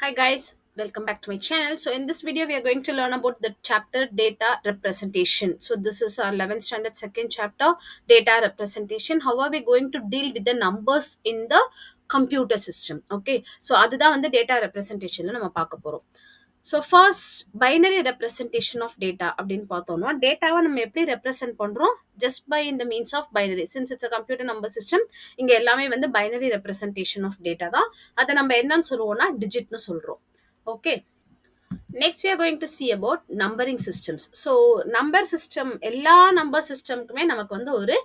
Hi guys, welcome back to my channel. So in this video we are going to learn about the chapter data representation. So this is our 11th standard second chapter, data representation. How are we going to deal with the numbers in the computer system? Okay, so அதுதான் வந்து data representation நம்ம பார்க்க போறோம். So first binary representation of data அப்படின்னு பார்த்தோம்னா டேட்டாவை நம்ம எப்படி ரெப்ரசென்ட் பண்றோம் just by in the means of binary. Since it's a computer number system, இங்க எல்லாமே வந்து binary representation of data தான். அதை நம்ம என்னன்னு சொல்லுவோம்னா டிஜிட்னு சொல்றோம். Okay. Next we are going to see about numbering systems. So number system எல்லா number systemக்குமே நமக்கு வந்து ஒரு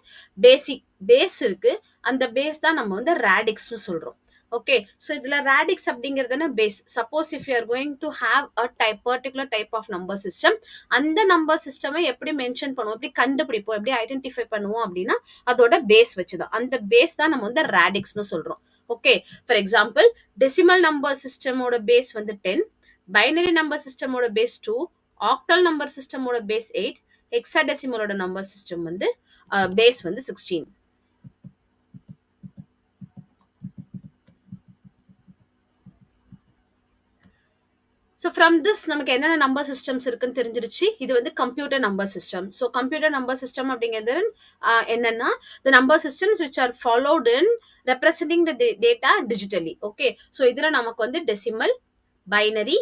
basic base இருக்கு. அந்த base தான் நம்ம வந்து radix னு சொல்றோம். Okay, so இதுல radix அப்படிங்கிறதுனா base. Suppose if you are going to have a particular type of number system, அந்த number system எப்படி mention பண்ணுவோம், எப்படி கண்டுபிடிப்போம், எப்படி identify பண்ணுவோம் அப்படின்னா அதோட base வச்சுதான். அந்த base தான் நம்ம வந்து radix னு சொல்றோம். Okay, for example decimal number system ஓட base வந்து 10, binary number system ஓட base 2, octal number system ஓட base 8, hexadecimal ஓட number system வந்து base வந்து 16. So from this நமக்கு என்னென்ன number systems இருக்குன்னு தெரிஞ்சிருச்சு. இது வந்து computer number system. So computer number system அப்படிங்கிறது என்னன்னா the number systems which are followed in representing the data digitally. Okay, so இதுல நமக்கு வந்து decimal, binary,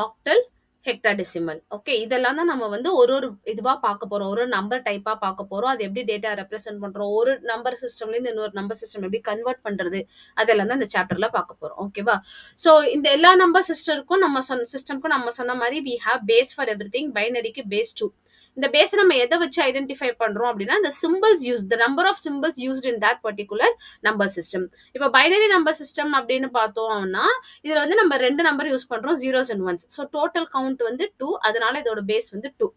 octal, hexadecimal. Okay, இதெல்லாம் தான் நம்ம வந்து ஒரு இதுவா பார்க்க போறோம், ஒரு நம்பர் டைப்பா பார்க்க போறோம். அது எப்படி டேட்டா ரெப்ரசென்ட் பண்றோம், ஒரு நம்பர் சிஸ்டம்ல இருந்து இன்னொரு நம்பர் சிஸ்டம் எப்படி கன்வெர்ட் பண்றது, அதெல்லாம் தான் இந்த சாப்டர்ல பார்க்க போறோம். ஓகேவா? சோ இந்த எல்லா நம்பர் சிஸ்டருக்கும் நம்ம சொன்ன மாதிரி we have base for everything. பைனரிக்கு base 2. இந்த பேஸ் நம்ம எதை வச்சு ஐடென்டிஃபை பண்றோம் அப்படின்னா the symbols used, the number of symbols used in that particular number system. இப்போ பைனரி நம்பர் சிஸ்டம் அப்படின்னு பார்த்தோம்னா இதுல வந்து நம்ம ரெண்டு நம்பர் யூஸ் பண்றோம், zeros and ones. So total count வந்து 2, அதனால இதோட பேஸ் வந்து 2.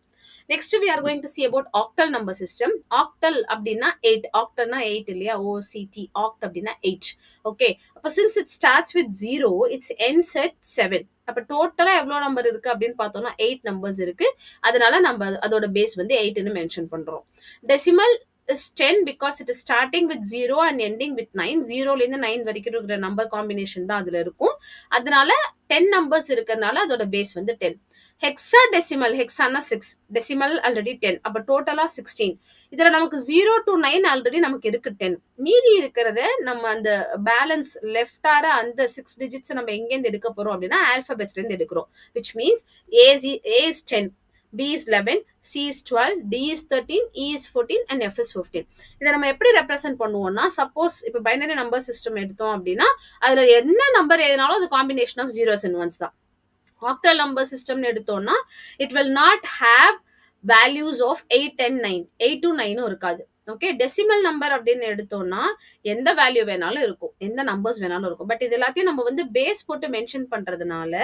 Next we are going to see about octal number system. Octal அப்படின்னா 8, octalனா 8 இல்லையா, OCT, oct அப்படின்னா 8. Okay, அப்போ since it starts with 0, its ends at 7. அப்போ டோட்டலா எவ்வளவு நம்பர் இருக்கு அப்படின்னு பார்த்தோம்னா 8 நம்பர்ஸ் இருக்கு. அதனால நம்ம அதோட பேஸ் வந்து 8 ன்னு மென்ஷன் பண்றோம். Decimal is 10 because it is starting with 0 and ending with 9. 0ல இருந்து 9 வரைக்கும் இருக்கிற நம்பர் காம்பினேஷன் தான் அதுல இருக்கும். அதனால 10 நம்பர்ஸ் இருக்கறனால அதோட பேஸ் வந்து 10. Hexadecimal, hexana 6, decimal already 10, அப்ப டோட்டலா 16. இதுல நமக்கு 0 to 9 ஆல்ரெடி நமக்கு இருக்கு 10. மீதி இருக்கிறத நம்ம அந்த பேலன்ஸ் லெஃப்ட் ஆர அந்த 6 டிஜிட்ஸ் நம்ம எங்க இருந்து எடுக்க போறோம் அப்படின்னா ஆல்பபெட்ஸ்ல இருந்து எடுக்கிறோம். which means A is 10, B is 11, C is 12, D is 13, E is 14 and F is 15. இதை நம்ம எப்படி ரெப்ரசென்ட் பண்ணுவோம்னா சப்போஸ் இப்போ பைனரி நம்பர் சிஸ்டம் எடுத்தோம் அப்படின்னா அதுல என்ன நம்பர் எதுனாலும் அது combination of zeros and ones தான். Octal number system எடுத்தோம்னா it will not have values of 8 and 9. 8 to 9 இருக்காது. ஓகே, டெசிமல் நம்பர் அப்படின்னு எடுத்தோம்னா எந்த வேல்யூ வேணாலும் இருக்கும், எந்த நம்பர்ஸ் வேணாலும் இருக்கும். பட் இது எல்லாத்தையும் நம்ம வந்து பேஸ் போட்டு மென்ஷன் பண்றதுனால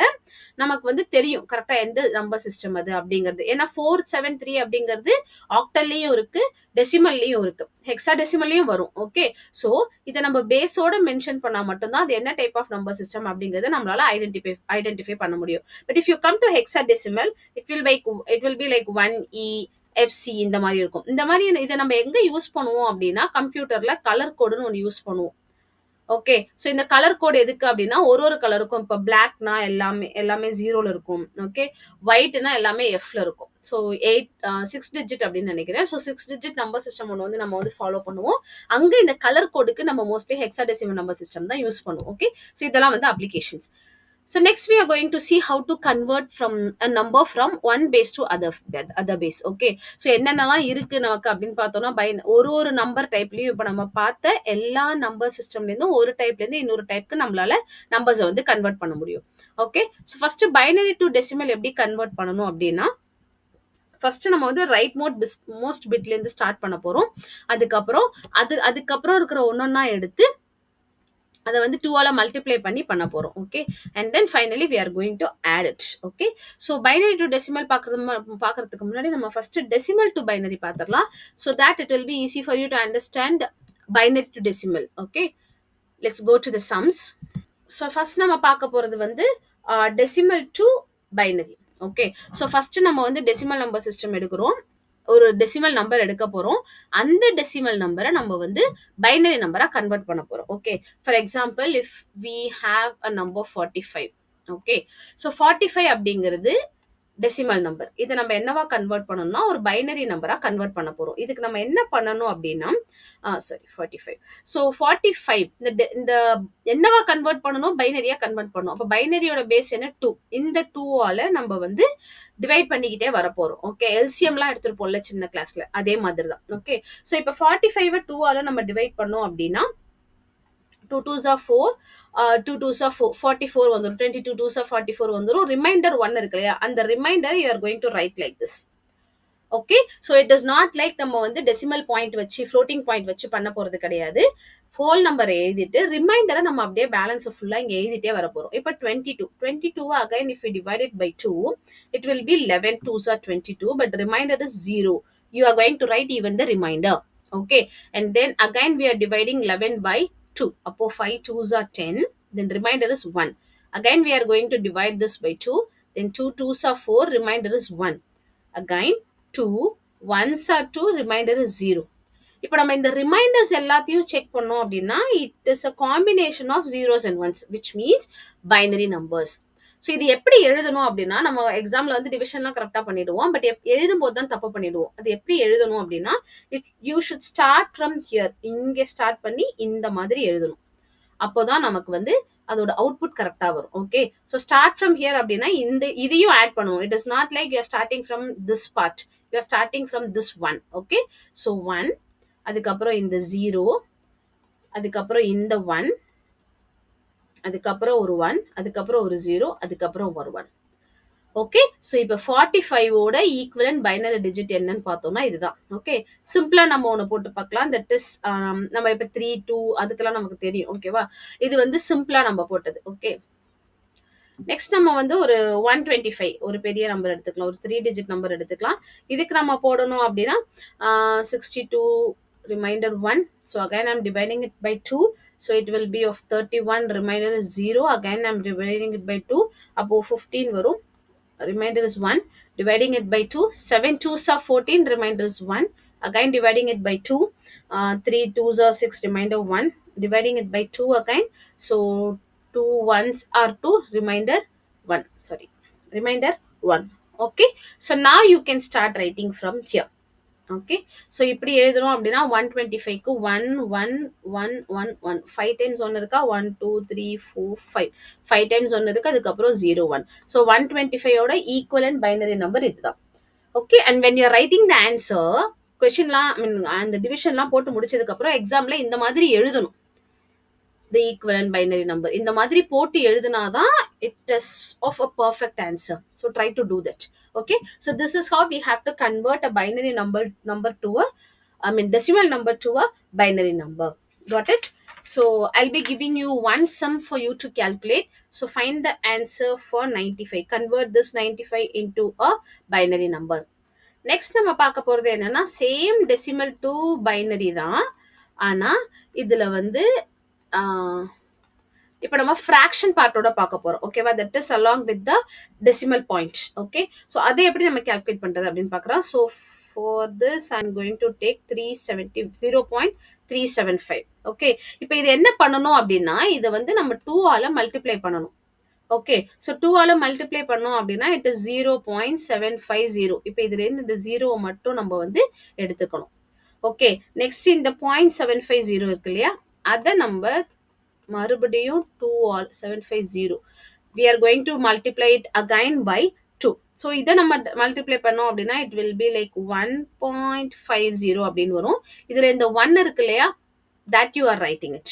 நமக்கு வந்து தெரியும் கரெக்டா எந்த நம்பர் சிஸ்டம் அது அப்படிங்கிறது. ஏன்னா 473 அப்படிங்கிறது ஆக்டல்லையும் இருக்கு, டெசிமல்லையும் இருக்கு, ஹெக்ஸாடெசிமல்லையும் வரும். ஓகே, ஸோ இதை நம்ம பேஸோட மென்ஷன் பண்ணா மட்டும்தான் அது என்ன டைப் ஆஃப் நம்பர் சிஸ்டம் அப்படிங்கறத நம்மளால ஐடென்டிஃபை பண்ண முடியும். But if you come to hexadecimal it will be like 1E, FC இந்த மாதிரி இருக்கும். இந்த மாதிரி இதை நம்ம எங்க யூஸ் பண்ணுவோம் அப்படின்னா கம்ப்யூட்டர்ல கலர் கோடுன்னு ஒன்று யூஸ் பண்ணுவோம். ஓகே, ஸோ இந்த கலர் கோடு எதுக்கு அப்படின்னா ஒரு கலருக்கும் இப்போ பிளாக்னா எல்லாமே 0ல இருக்கும். ஓகே, ஒயிட்னா எல்லாமே Fல இருக்கும். ஸோ 6 டிஜிட் அப்படின்னு நினைக்கிறேன். ஸோ 6 டிஜிட் நம்பர் சிஸ்டம் ஒன்று வந்து நம்ம வந்து ஃபாலோ பண்ணுவோம். அங்கே இந்த கலர் கோடுக்கு நம்ம மோஸ்ட்லி ஹெக்ஸாடெசிமல் நம்பர் சிஸ்டம் தான் யூஸ் பண்ணுவோம். ஓகே, ஸோ இதெல்லாம் வந்து applications. So next we are going to see how to convert from a number from one base to other base. Okay, so என்னென்னலாம் இருக்கு நமக்கு அப்படின்னு பார்த்தோம்னா ஒரு நம்பர் டைப்லயும் இப்போ நம்ம பார்த்த எல்லா நம்பர் சிஸ்டம்ல இருந்தும் ஒரு டைப்ல இருந்து இன்னொரு டைப்க்கு நம்மளால நம்பர்ஸை வந்து கன்வெர்ட் பண்ண முடியும். Okay, so first binary to decimal எப்படி கன்வெர்ட் பண்ணணும் அப்படின்னா ஃபர்ஸ்ட் நம்ம வந்து ரைட் மோஸ்ட் பிட்ல இருந்து ஸ்டார்ட் பண்ண போறோம். அதுக்கப்புறம் இருக்கிற ஒன்னொன்னா எடுத்து அதை வந்து 2ஆல மல்டிப்ளை பண்ண போறோம். Okay, and then finally we are going to add it. Okay, so binary to decimal பார்க்கறதுக்கு முன்னாடி நம்ம ஃபர்ஸ்ட் டெசிமல் டு பைனரி பார்த்துடலாம். So that it will be easy for you to understand binary to decimal. Okay, let's go to the sums. So first நம்ம பார்க்க போறது வந்து decimal to binary. Okay, so first நம்ம வந்து decimal number system எடுக்கிறோம், ஒரு decimal number எடுக்க போறோம். அந்த டெசிமல் நம்பரை நம்ம வந்து பைனரி நம்பரா கன்வெர்ட் பண்ண போறோம். Okay, for example if we have a number 45. Okay, so 45 அப்படிங்கிறது டெசிமல் நம்பர். இதை நம்ம என்னவா கன்வெர்ட் பண்ணணும்னா ஒரு பைனரி நம்பரா கன்வெர்ட் பண்ண போறோம். இதுக்கு நம்ம என்ன பண்ணணும் அப்படின்னா 45. ஸோ 45 இந்த என்னவா கன்வெர்ட் பண்ணணும், பைனரியா கன்வெர்ட் பண்ணணும். அப்போ பைனரியோட பேஸ் என்ன 2. இந்த 2ஆல நம்ம வந்து டிவைட் பண்ணிக்கிட்டே வர போறோம். ஓகே, எல்சிஎம்லாம் எடுத்துருப்போம்ல சின்ன கிளாஸ்ல, அதே மாதிரி தான். ஓகே, ஸோ இப்போ 45 2ஆல நம்ம டிவைட் பண்ணோம் அப்படின்னா 2 2s are 4, 2 2s are 4, 44 வந்துரும். 22 2s are 44 வந்துரும். ரிமைண்டர் 1 இருக்கு இல்லையா, அந்த remainder you are going to write like this. Okay, so it is not like நம்ம வந்து டெசிமல் பாயிண்ட் வச்சு ஃப்ளோட்டிங் பாயிண்ட் வச்சு பண்ண போறது கிடையாது. ஹோல் நம்பர் எழுதிட்டு ரிமைண்டரை நம்ம அப்படியே பேலன்ஸ் ஃபுல்லா இங்க எழுதிட்டே வர போறோம். இப்போ 22 again if we divide it by 2 it will be 11 2s are 22, but remainder is 0. You are going to write even the remainder. Okay, and then again we are dividing 11 by 2. Appo 5 2s are 10, then remainder is 1. Again we are going to divide this by 2, then 2 2s are 4, remainder is 1. Again 2 1s are 2, remainder is 0. இப்போ நம்ம இந்த reminders எல்லாத்தையும் check பண்ணோம் அப்படின்னா it is a combination of zeros and ones, which means binary numbers. So இது எப்படி எழுதணும் அப்படின்னா, நம்ம எக்ஸாம்ல வந்து டிவிஷன்லாம் கரெக்டாக பண்ணிடுவோம், பட் எழுதும் போது தான் தப்பு பண்ணிடுவோம். அது எப்படி எழுதணும் அப்படின்னா, you should start from here, இங்கே ஸ்டார்ட் பண்ணி இந்த மாதிரி எழுதணும். அப்போதான் நமக்கு வந்து அதோட அவுட்புட் கரெக்டா வரும். Okay, so start from here அப்படின்னா இந்த இதையும் ஆட் பண்ணுவோம். It is not like you are starting from this part, you are starting from this 1. Okay, so 1, அதுக்கப்புறம் இந்த 0, அதுக்கப்புறம் இந்த 1, அதுக்கப்புறம் ஒரு 1, அதுக்கப்புறம் ஒரு 0, அதுக்கப்புறம் ஒரு 1. ஓகே, ஸோ இப்போ 45ஓட ஈக்குவலன்ட் பைனரி டிஜிட் என்னன்னு பார்த்தோம்னா இதுதான். ஓகே, சிம்பிளா நம்ம ஒன்று போட்டு பார்க்கலாம். தட் இஸ் நம்ம இப்போ 3 2 அதுக்கெல்லாம் நமக்கு தெரியும். ஓகேவா, இது வந்து சிம்பிளா நம்ம போட்டது. ஓகே, நெக்ஸ்ட் நம்ம வந்து ஒரு 125 ஒரு பெரிய நம்பர் எடுத்துக்கலாம், ஒரு 3 டிஜிட் நம்பர் எடுத்துக்கலாம். இதுக்கு நம்ம போடணும் அப்படின்னா 62 remainder 1. So again I'm dividing it by 2. So it will be of 31, remainder is 0. Again I'm dividing it by 2. Above 15 varum, remainder is 1. Dividing it by 2. 7 2s are 14, remainder is 1. Again dividing it by 2. 3 2s are 6, remainder 1. Dividing it by 2 again. So 2 1s are 2, remainder 1. Sorry, remainder 1. Okay, so now you can start writing from here. Okay, so இப்படி எழுதுறோம் அப்படின்னா 125க்கு 1 1 1 1 1 5 times ஒன்று இருக்கா, 1 2 3 4 5 5 times ஒன்று இருக்கு, அதுக்கப்புறம் 0 1. So 125ஓட equivalent binary number இதுதான். Okay, and when you are writing the answer, கொஸ்டின்லாம் அந்த டிவிஷன்லாம் போட்டு முடிச்சதுக்கப்புறம் எக்ஸாம்ல இந்த மாதிரி எழுதணும். The equivalent binary number இந்த மாதிரி போட்டு எழுதுனாதான் it is of a perfect answer. So try to do that. Okay, so this is how we have to convert a binary number to a decimal number to a binary number. Got it? So I'll be giving you one sum for you to calculate. So find the answer for 95. Convert this 95 into a binary number. Next நம்ம பார்க்க போறது என்னன்னா same decimal to binary தான், ஆனா இதுல வந்து இப்போ நம்ம ஃப்ராக்ஷன் பார்ட்டோட பார்க்க போறோம். ஓகேவா, that is along with the decimal point. Okay, so அதை எப்படி நம்ம கால்குலேட் பண்றது அப்படின்னு பார்க்கலாம். So for this I am going to take 0.375. Okay, இப்போ இது என்ன பண்ணணும் அப்படின்னா இதை வந்து நம்ம 2ஆல மல்டிப்ளை பண்ணணும். ஓகே, ஸோ 2ஆல மல்டிப்ளை பண்ணோம் அப்படின்னா இட் இஸ் 0.750. இப்போ இதுல இருந்து இந்த 0 மட்டும் நம்ம வந்து எடுத்துக்கணும். ஓகே, நெக்ஸ்ட் இந்த 0.750 இருக்கு இல்லையா, அதை நம்ம மறுபடியும் 2ஆல் 750 we are going to multiply it again by 2. So இதை நம்ம மல்டிப்ளை பண்ணோம் அப்படின்னா இட் வில் பி லைக் 1.50 அப்படின்னு வரும். இதுல இந்த 1 இருக்கு இல்லையா, that you are writing it.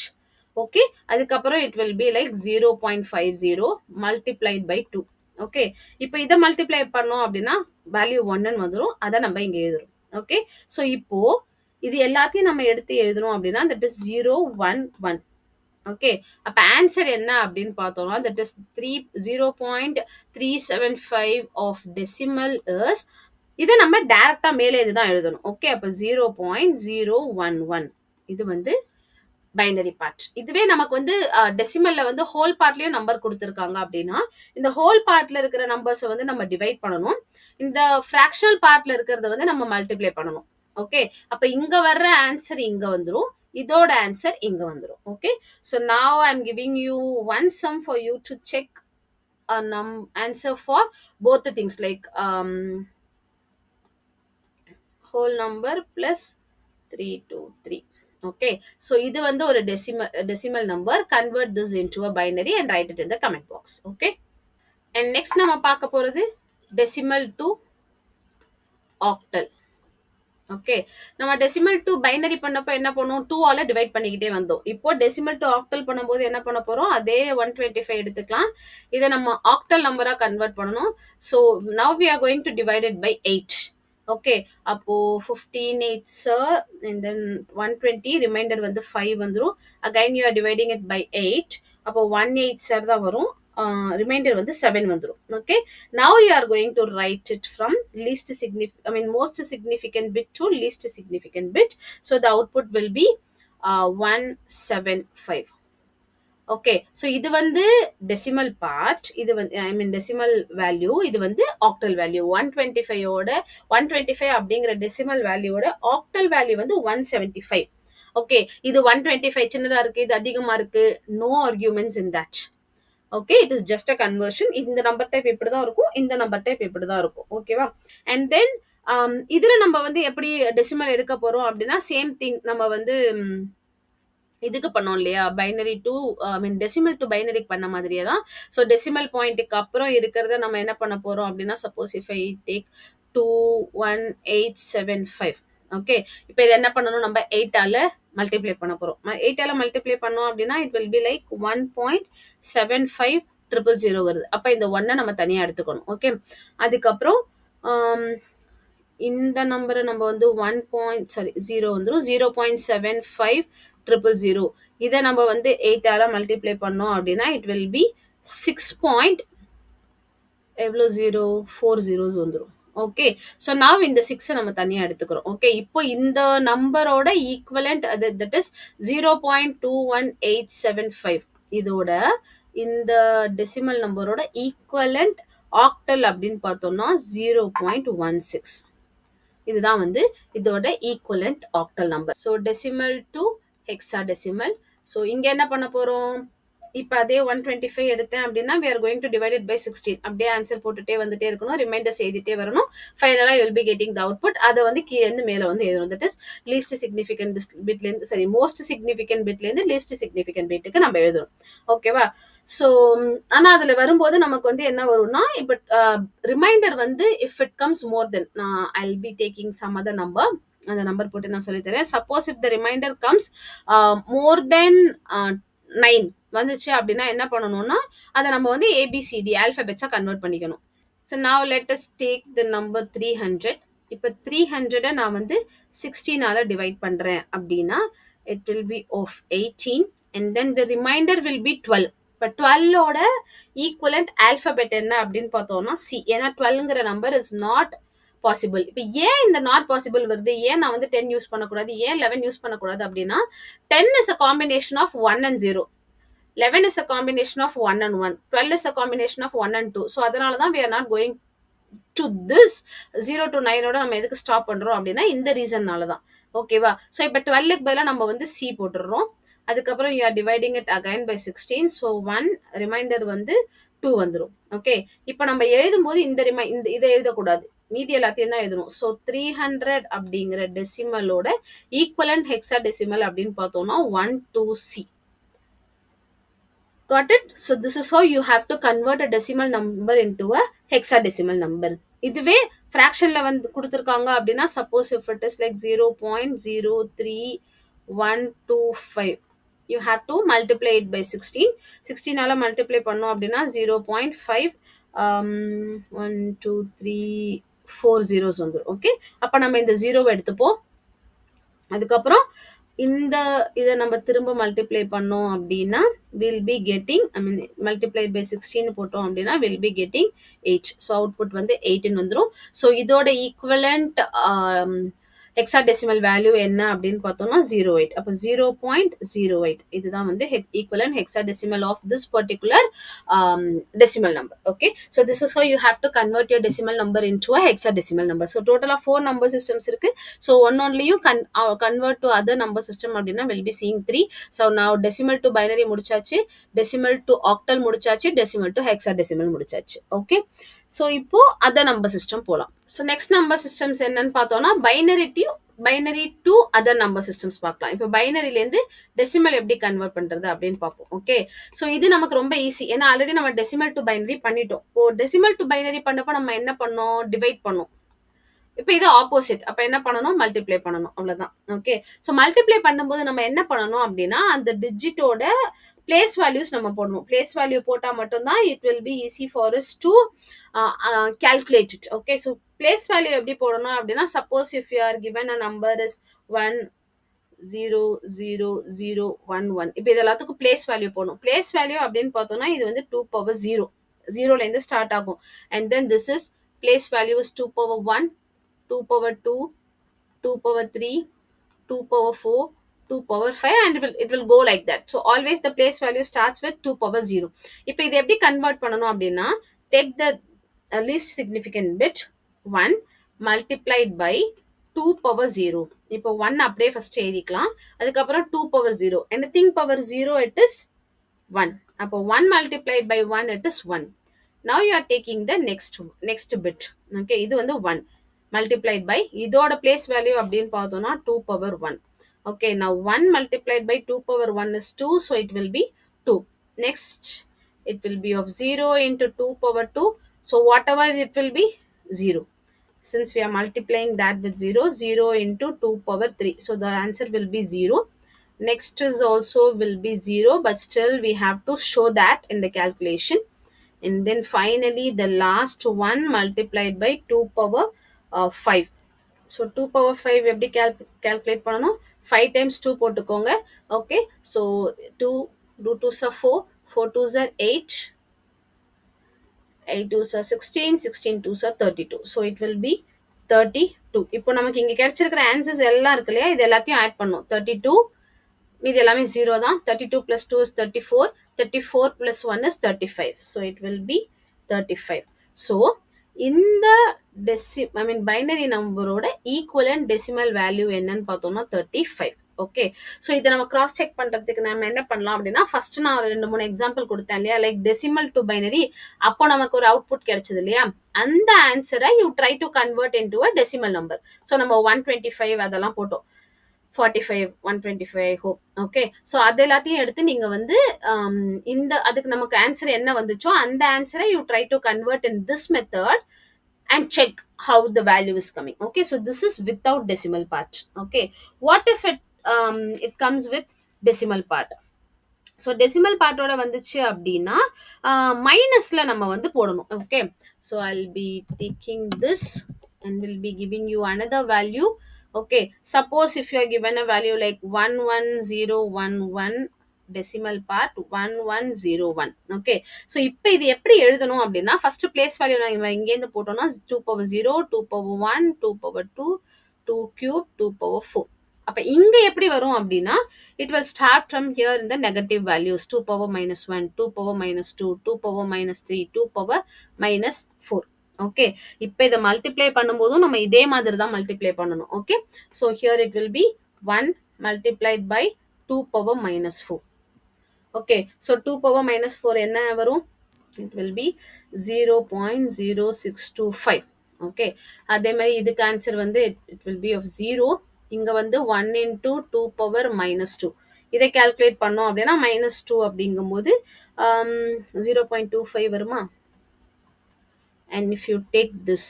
Okay, அதுக்கப்புறம் it will be like 0.50 multiplied by 2. Okay, இப்போ இதை மல்டிப்ளை பண்ணோம் அப்படின்னா வேல்யூ 1ன்னு வந்துடும், அதை நம்ம இங்க எழுதுறோம். ஓகே, ஸோ இப்போ இது எல்லாத்தையும் நம்ம எடுத்து எழுதணும் அப்படின்னா தட் இஸ் 0 1 1. ஓகே, அப்ப ஆன்சர் என்ன அப்படின்னு பார்த்தோம்னா that is 0.375 of decimal is, இதை நம்ம டைரக்டா மேலே இதுதான் எழுதணும். ஓகே, அப்ப 0.011 இது வந்து பைனரி பார்ட். இதுவே நமக்கு வந்து டெசிமல்ல வந்து ஹோல் பார்ட்லயும் நம்பர் கொடுத்துருக்காங்க அப்படின்னா இந்த ஹோல் பார்ட்ல இருக்கிற நம்பர்ஸை வந்து நம்ம டிவைட் பண்ணணும், இந்த ஃபிராக்ஷனல் பார்ட்ல இருக்கிறத வந்து நம்ம மல்டிப்ளை பண்ணணும். ஓகே, அப்ப இங்க வர்ற ஆன்சர் இங்க வந்துரும், இதோட ஆன்சர் இங்க வந்துரும். Okay, so now I'm giving you one sum for you to check answer for both the things like whole number plus 323. Okay, so இது வந்து ஒரு decimal number. Convert this into a binary and write it in the comment box. Okay, and next நம்ம பார்க்க போறது decimal to octal. Okay, நம்ம decimal to binary பண்ணப்போ என்ன பண்ணுவோம், 2 ஆல டிவைட் பண்ணிக்கிட்டே வந்தோம். இப்போ டெசிமல் டு ஆக்டல் பண்ணும்போது என்ன பண்ண போறோம், அதே 125 எடுத்துக்கலாம். இதை நம்ம ஆக்டல் நம்பரா கன்வெர்ட் பண்ணணும். So now we are going to divide it by 8. Okay, அப்போ 15 8s and then 120 ரிமைண்டர் வந்து 5 வந்துடும். Again you are dividing it by 8. அப்போ 187 தான் வரும். ரிமைண்டர் வந்து 7 வந்துடும். Okay, now you are going to write it from most significant bit to least significant bit. So the output will be 175. Okay, so இது வந்து decimal part, இது வந்து decimal value, இது வந்து ஆக்டல் வேல்யூ. 125 அப்படிங்கிற டெசிமல் வேல்யூவோட ஆக்டல் வேல்யூ வந்து 175. Okay, இது 125 சின்னதா இருக்கு, இது அதிகமா இருக்கு, no arguments in that. Okay, it is just a conversion. இந்த நம்பர் டைப் இப்படி தான் இருக்கும், இந்த நம்பர் டைப் இப்படி தான் இருக்கும். ஓகேவா, அண்ட் தென் இதுல நம்ம வந்து எப்படி டெசிமல் எடுக்க போறோம் அப்படின்னா சேம் திங் நம்ம வந்து இதுக்கு பண்ணோம் இல்லையா, binary to decimal to binary பண்ண மாதிரியே தான். ஸோ டெசிமல் பாயிண்ட்டுக்கு அப்புறம் இருக்கிறத நம்ம என்ன பண்ண போறோம் அப்படின்னா, suppose if I take 21875. Okay, இப்போ இது என்ன பண்ணணும், நம்ம 8ஆல மல்டிப்ளை பண்ண போறோம். 8ஆல மல்டிப்ளை பண்ணோம் அப்படின்னா இட் வில் பி லைக் 1.75000 வருது. அப்ப இந்த 1 நம்ம தனியா எடுத்துக்கணும். ஓகே, அதுக்கப்புறம் இந்த நம்பரை நம்ம வந்து 0 வந்துடும். 0.75000. இதை நம்ம வந்து 8ஆல மல்டிப்ளை பண்ணோம் அப்படின்னா இட் வில் பி 6.40 வந்துடும். ஓகே, ஸோ நான் இந்த 6 நம்ம தனியாக எடுத்துக்கிறோம். ஓகே, இப்போ இந்த நம்பரோட ஈக்குவலண்ட் தட் இஸ் 0.21875. இதோட இந்த டெசிமல் நம்பரோட ஈக்குவலண்ட் ஆக்டல் அப்படின்னு பார்த்தோம்னா 0.16. இதுதான் வந்து இதோட equivalent octal number. So decimal to hexadecimal. So இங்க என்ன பண்ண போறோம், இப்போ அதே 125 எடுத்தேன் அப்படின்னா we are going to divide it by 16. அப்படியே ஆன்சர் போட்டுட்டே வந்துட்டே இருக்கணும், ரிமைண்டர்ஸ் எழுதிட்டே வரணும். ஃபைனலா you will be getting the output. அதை வந்து கீழே இருந்து மேலே வந்து எழுதணும். தட் இஸ் லீஸ்ட் சிக்னிஃபிகன்ட் பிட்ல இருந்து மோஸ்ட் சிக்னிஃபிகன்ட் பிட்ல இருந்து லீஸ்ட் சிக்னிஃபிகன்ட் பிட்டுக்கு நம்ம எழுதணும். ஓகேவா, ஸோ ஆனா அதுல வரும்போது நமக்கு வந்து என்ன வரும்னா, இப்போ ரிமைண்டர் வந்து if it comes more then I will be taking some other number, அந்த நம்பர் போட்டு நான் சொல்லி தரேன். Suppose if the remainder comes more then 9 வந்துச்சு அப்படின்னா என்ன பண்ணணும்னா, அதை நம்ம வந்து ஏபிசிடி ஆல்பபெட்ஸா கன்வெர்ட் பண்ணிக்கணும். So now let us take the number 300. இப்போ 300 நான் வந்து 16ஆல டிவைட் பண்றேன் அப்படின்னா it will be of 18 and then the remainder will be 12. இப்போ 12ஓட ஈக்குவலண்ட் ஆல்பபெட் என்ன அப்படின்னு பார்த்தோம்னா சி. ஏன்னா 12ங்கிற நம்பர் இஸ் நாட் பாசிபிள். இப்போ ஏன் இந்த நாட் பாசிபிள் வருது, ஏன் நான் வந்து 10 யூஸ் பண்ணக்கூடாது, ஏன் 11 யூஸ் பண்ணக்கூடாது அப்படின்னா 10 is a combination of 1 and 0, 11 is a combination of 1 and 1, 12 is a combination of 1 and 2. So அதனால தான் we are not going to this 0 to 9 ஓட நம்ம எதுக்கு ஸ்டாப் பண்றோம் அப்படின்னா இந்த ரீசன்னால தான். ஓகேவா, ஸோ இப்போ 12க்கு பதிலாக நம்ம வந்து சி போட்டுடுறோம். அதுக்கப்புறம் you are dividing it again by 16. So 1 remainder வந்து 2 வந்துடும். ஓகே, இப்போ நம்ம எழுதும் போது இதை எழுதக்கூடாது, மீதி எல்லாத்தையும் தான் எழுதணும். ஸோ 300 அப்படிங்கிற டெசிமலோட ஈக்குவலண்ட் ஹெக்ஸா டெசிமல் அப்படின்னு பார்த்தோம்னா 12C. Got it? So this is how you have to convert a decimal number into a hexadecimal number. இதுவே fractionல வந்து கொடுத்திருக்காங்க அப்படின்னா suppose if it is like 0.03125, you have to multiply it by 16. 16ஆல multiply பண்ணோம் அப்படின்னா 0.51234 வந்துடும். Okay, அப்ப நம்ம இந்த 0 எடுத்துப்போம். அதுக்கப்புறம் இந்த இதை நம்ம திரும்ப மல்டிப்ளை பண்ணோம் அப்படின்னா will be getting multiplied by 16 போட்டோம் அப்படின்னா will be getting 8. So output வந்து 18 வந்துடும். ஸோ இதோட ஈக்குவலண்ட் hexadecimal value என்ன அப்படின்னு பார்த்தோம்னா 08. அப்போ 0.08 இதுதான் வந்து equivalent hexadecimal of this particular decimal number. Okay, so this is how you have to convert your decimal number into a hexadecimal number. So total of 4 number systems இருக்கு. So one only you can convert to other number system அப்படின்னா will be seeing 3. So now decimal to binary முடிச்சாச்சு, decimal to octal முடிச்சாச்சு, decimal to hexadecimal முடிச்சாச்சு. Okay, so இப்போ other number system போலாம். So next number systems என்னன்னு பார்த்தோம்னா binary to other number systems பார்க்கலாம். இப்போ பைனரில இருந்து டெசிமல் எப்படி கன்வெர்ட் பண்றது அப்படின்னு பார்ப்போம். ஓகே, ஸோ இது நமக்கு ரொம்ப ஈஸி. ஏன்னா ஆல்ரெடி நம்ம டெசிமல் டு பைனரி பண்ணிட்டோம். இப்போ டெசிமல் டு பைனரி பண்ணப்போ நம்ம என்ன பண்ணோம், டிவைட் பண்ணோம். இப்போ இது ஆப்போசிட். அப்போ என்ன பண்ணணும், மல்டிப்ளை பண்ணணும், அவ்வளோதான். ஓகே, ஸோ மல்டிப்ளை பண்ணும்போது நம்ம என்ன பண்ணணும் அப்படின்னா அந்த டிஜிட்டோட பிளேஸ் வேல்யூஸ் நம்ம போடணும். பிளேஸ் வேல்யூ போட்டால் மட்டும்தான் it will be easy for us to calculate it. Okay, so place value எப்படி போடணும் அப்படின்னா, suppose if you are given a number is 1 0 0 0 1 1, இப்போ இது எல்லாத்துக்கும் பிளேஸ் வேல்யூ போடணும். பிளேஸ் வேல்யூ அப்படின்னு பார்த்தோம்னா இது வந்து 2 power 0, 0ல இருந்து ஸ்டார்ட் ஆகும். and then this is place value is 2 power 1, 2 power 2, 2 power 3, 2 power 4, 2 power 5 and it will go like that. So always the place value starts with 2 power 0. இப்போ இது எப்படி கன்வெர்ட் பண்ணணும் அப்படின்னா, take the least significant bit 1 multiplied by 2 power 0. இப்போ 1 அப்படியே first எழுதிக்கலாம், அதுக்கப்புறம் 2 power 0, anything power 0 it is 1. அப்போ 1 multiplied by 1 it is 1. now you are taking the next bit. okay, இது வந்து 1 multiplied by இதோட place value அப்படின்னு பார்த்தோம்னா 2 power 1. okay, now 1 multiplied by 2 power 1 is 2, so it will be 2. next it will be of 0 into 2 power 2, so whatever it will be 0. since we are multiplying that with 0, 0 into 2 power 3, so the answer will be 0. next is also will be 0, but still we have to show that in the calculation. and then finally the last one multiplied by 2 power 5. so 2 power 5 எப்படி calculate பண்ணனும், 5 times 2 போட்டுக்கோங்க. okay, so 2 2s are 4, 4 2s are 8, 8 2s are 16, 16 2s are 32, so it will be 32. இப்போ நமக்கு இங்க கிடைச்சிருக்கிற answers எல்லாம் இருக்கு இல்லையா, இது எல்லாத்தையும் ஆட் பண்ணனும். 32 இது எல்லாமே 0 தான். 32 plus 2 is 34, 34 plus 1 is 35, so it will be 35. so இந்த பைனரி நம்பரோட ஈக்குவலன்ட் டெசிமல் வேல்யூ என்னன்னு பார்த்தோம்னா 35. ஓகே, ஸோ இதை நம்ம கிராஸ் செக் பண்றதுக்கு நம்ம என்ன பண்ணலாம் அப்படின்னா, ஃபர்ஸ்ட் நான் ஒரு 2-3 எக்ஸாம்பிள் கொடுத்தேன் இல்லையா, லைக் டெசிமல் டு பைனரி. அப்போ நமக்கு ஒரு அவுட்புட் கிடைச்சது இல்லையா, அந்த ஆன்சரை you try to convert into a decimal number. So நம்ம 125 அதெல்லாம் போட்டோம், 45 125 hope. okay, so அது எல்லாத்தையும் எடுத்து நீங்க வந்து இந்த அதுக்கு நமக்கு ஆன்சர் என்ன வந்துச்சோ அந்த ஆன்சரை you try to convert in this method and check how the value is coming. okay, so this is without decimal part. okay, what if it comes with decimal part? so decimal part ஓட வந்துச்சு அப்படின்னா மைனஸ்ல நம்ம வந்து போடணும். okay, so I'll be taking this and will be giving you another value. okay, suppose if you are given a value like 11011 decimal part 1101. okay, so இப்போ இது எப்படி எழுதணும் அப்படின்னா, ஃபர்ஸ்ட் பிளேஸ் வேல்யூ நான் இங்க இருந்து போட்டோம்னா 2 power 0, 2 power 1, 2 power 2, 2 cube, 2 power 4. அப்ப இங்க எப்படி வரும் அப்படின்னா, it will start from here in the negative values, 2 power minus 1, 2 power minus 2, 2 power minus 3, 2 power minus 4. okay, இப்போ இதை மல்டிப்ளை பண்ணும்போதும் நம்ம இதே மாதிரி தான் மல்டிப்ளை பண்ணணும். okay, so here it will be 1 multiplied by 2 power minus 4. okay, so 2 power minus 4 என்ன வரும், it will be 0.0625. okay, அதே மாதிரி இதுக்கு ஆன்சர் வந்து it will be of 0. இங்க வந்து 1 into 2 power minus 2. இதை கால்குலேட் பண்ணோம் அப்படின்னா -2 அப்படிங்கும்போது 0.25 வருமா. and if you take this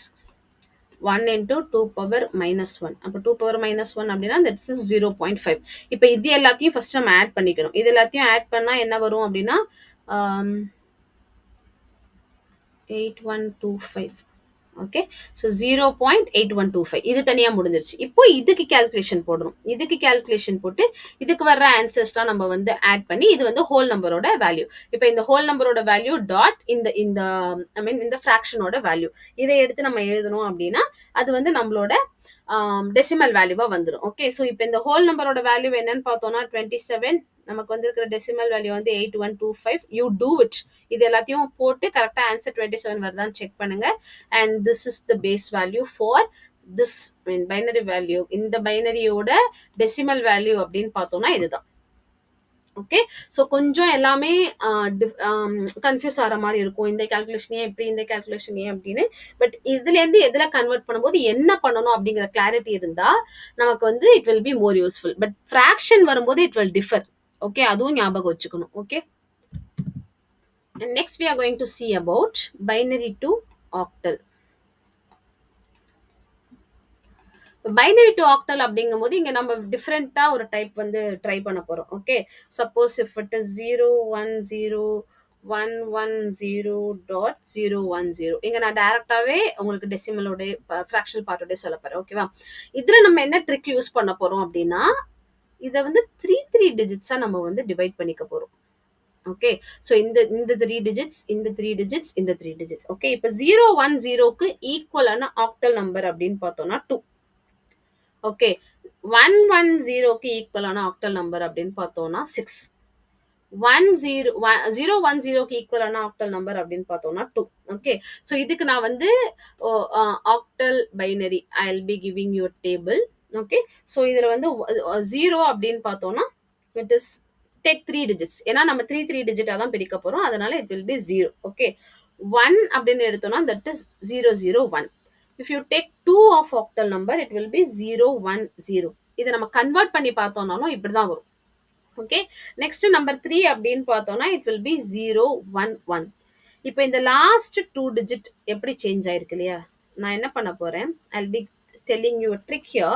1 into 2 power minus 1, அப்போ 2 power minus 1 அப்படின்னா that is 0.5. இப்போ இது எல்லாத்தையும் ஃபர்ஸ்ட் நம்ம ஆட் பண்ணிக்கணும். இது எல்லாத்தையும் ஆட் பண்ணா என்ன வரும் அப்படின்னா 8125. ஓகே. ஸோ 0.8125 இது தனியாக முடிஞ்சிருச்சு. இப்போ இதுக்கு கேல்குலேஷன் போடணும். இதுக்கு கேல்குலேஷன் போட்டு இதுக்கு வர்ற ஆன்சர்ஸ்லாம் நம்ம வந்து ஆட் பண்ணி இது வந்து ஹோல் நம்பரோட வேல்யூ. இப்போ இந்த ஹோல் நம்பரோட வேல்யூ டாட் இந்த ஐ மீன் இந்த ஃப்ராக்ஷனோட வேல்யூ இதை எடுத்து நம்ம எழுதணும் அப்படின்னா அது வந்து நம்மளோட டெசிமல் வேல்யூவா வந்துடும். ஓகே. ஸோ இப்போ இந்த ஹோல் நம்பரோட வேல்யூ என்னன்னு பார்த்தோம்னா 27, நமக்கு வந்து இருக்கிற டெசிமல் வேல்யூ வந்து 8125. You do it. இது எல்லாத்தையும் போட்டு கரெக்டாக ஆன்சர் 27 வருதான்னு செக் பண்ணுங்க. And this is the base value for this binary value. இந்த பைனரியோட டெசிமல் வேல்யூ அப்படின்னு பார்த்தோம்னா இதுதான். ஓகே. ஸோ கொஞ்சம் எல்லாமே கன்ஃபியூஸ் ஆகிற மாதிரி இருக்கும். இந்த கேல்குலேஷன் ஏன் இப்படி, இந்த கேல்குலேஷன் ஏன் அப்படின்னு. பட் இதுலேருந்து எதில் கன்வெர்ட் பண்ணும்போது என்ன பண்ணணும் அப்படிங்கிற கிளாரிட்டி இருந்தால் நமக்கு வந்து it will be more useful. But fraction வரும்போது இட் வில் டிஃபர். ஓகே. அதுவும் ஞாபகம் வச்சுக்கணும். Okay. And next we are going to see about binary to octal. Binary to octal அப்படிங்கும்போது இங்க நம்ம டிஃப்ரெண்டா ஒரு டைப் வந்து ட்ரை பண்ண போறோம். Okay. Suppose if it is 010.110.010 இங்க நான் டைரக்டாவே உங்களுக்கு டெசிமலோட ஃபிராக்ஷனல் பார்ட்டோட சொல்ல போறேன். ஓகேவா. இதுல நம்ம என்ன ட்ரிக் யூஸ் பண்ண போறோம் அப்படின்னா இதை வந்து 3 டிஜிட்ஸா நம்ம வந்து டிவைட் பண்ணிக்க போறோம். ஓகே. ஸோ இந்த 3 டிஜிட்ஸ், இந்த 3 டிஜிட்ஸ், இந்த 3 டிஜிட்ஸ். ஓகே. இப்போ 010க்கு ஈக்குவலான ஆக்டல் நம்பர் அப்படின்னு பார்த்தோம்னா 2. ஓகே. 110க்கு ஈக்குவலான ஆக்டல் நம்பர் அப்படின்னு பார்த்தோம்னா 6. 010க்கு ஈக்குவலான ஆக்டல் நம்பர் அப்படின்னு பார்த்தோம்னா 2. ஓகே. ஸோ இதுக்கு நான் வந்து octal binary I will be giving you table. Okay. So இதுல வந்து 0 அப்படின்னு பார்த்தோம்னா இட் இஸ் டேக் 3 digits. ஏன்னா நம்ம 3 digit தான் பிரிக்க போறோம். அதனால இட் வில் பி 0. ஓகே. 1 அப்படின்னு எடுத்தோம்னா that is 001. If you take 2 of octal number, it will be 010. இதை நம்ம கன்வெர்ட் பண்ணி பார்த்தோம்னாலும் இப்படிதான் வரும். ஓகே. நெக்ஸ்ட் நம்பர் 3 அப்படின்னு பார்த்தோம்னா it will be 011. இப்போ இந்த லாஸ்ட் 2 digit எப்படி சேஞ்ச் ஆயிருக்கு இல்லையா. நான் என்ன பண்ண போறேன், I'll be telling you a trick here.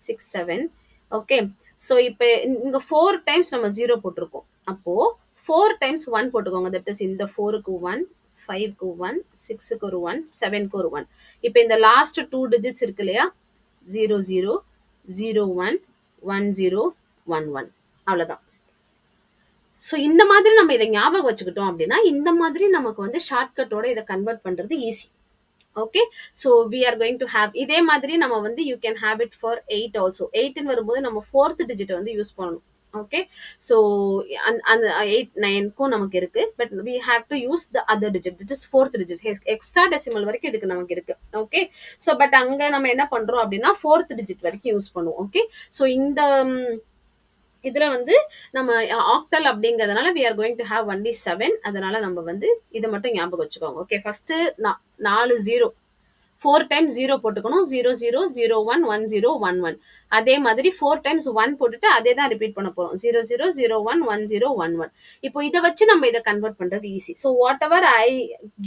6 7. Okay. So இப்போ இங்க 4 times நம்ம 0 போட்டிருக்கோம். அப்போ 4 times 1 போட்டுக்கோங்க. தட் இஸ் இந்த 4க்கு 1, 5க்கு 1, 6க்கு ஒரு 1, 7க்கு ஒரு 1. இப்போ இந்த லாஸ்ட் 2 digits இருக்கு இல்லையா, 00, 01, 10, 11. அவ்வளோதான். ஸோ இந்த மாதிரி நம்ம இதை ஞாபகம் வச்சுக்கிட்டோம் அப்படின்னா இந்த மாதிரி நமக்கு வந்து ஷார்ட்கட்டோட இதை கன்வெர்ட் பண்றது easy. Okay. So we are going to have இதே மாதிரி நம்ம வந்து you can have it for 8 also. 8ன்னு வரும்போது நம்ம 4th டிஜிட் வந்து யூஸ் பண்ணணும். ஓகே. ஸோ அந்த 8 9க்கும் நமக்கு இருக்கு. But we have to use the other digit. That is 4th digit. Extra decimal வரைக்கும் இதுக்கு நமக்கு இருக்கு. ஓகே. ஸோ பட் அங்கே நம்ம என்ன பண்றோம் அப்படின்னா 4th டிஜிட் வரைக்கும் யூஸ் பண்ணுவோம். ஓகே. ஸோ இந்த இதுல வந்து நம்ம ஆக்டல் அப்படிங்கிறதுனால we are going to have only 7. அதனால நம்ம வந்து இதை மட்டும் ஞாபகம் வச்சுக்கோங்க. ஓகே. ஃபர்ஸ்ட் 4 0 4 times 0 போட்டுக்கணும். 00, 01, 10, 11. அதே மாதிரி 4 times 1 போட்டுட்டு அதே தான் ரிப்பீட் பண்ண போறோம். 00, 01, 10, 11. இப்போ இதை வச்சு நம்ம இதை கன்வெர்ட் பண்றது easy. So what ever I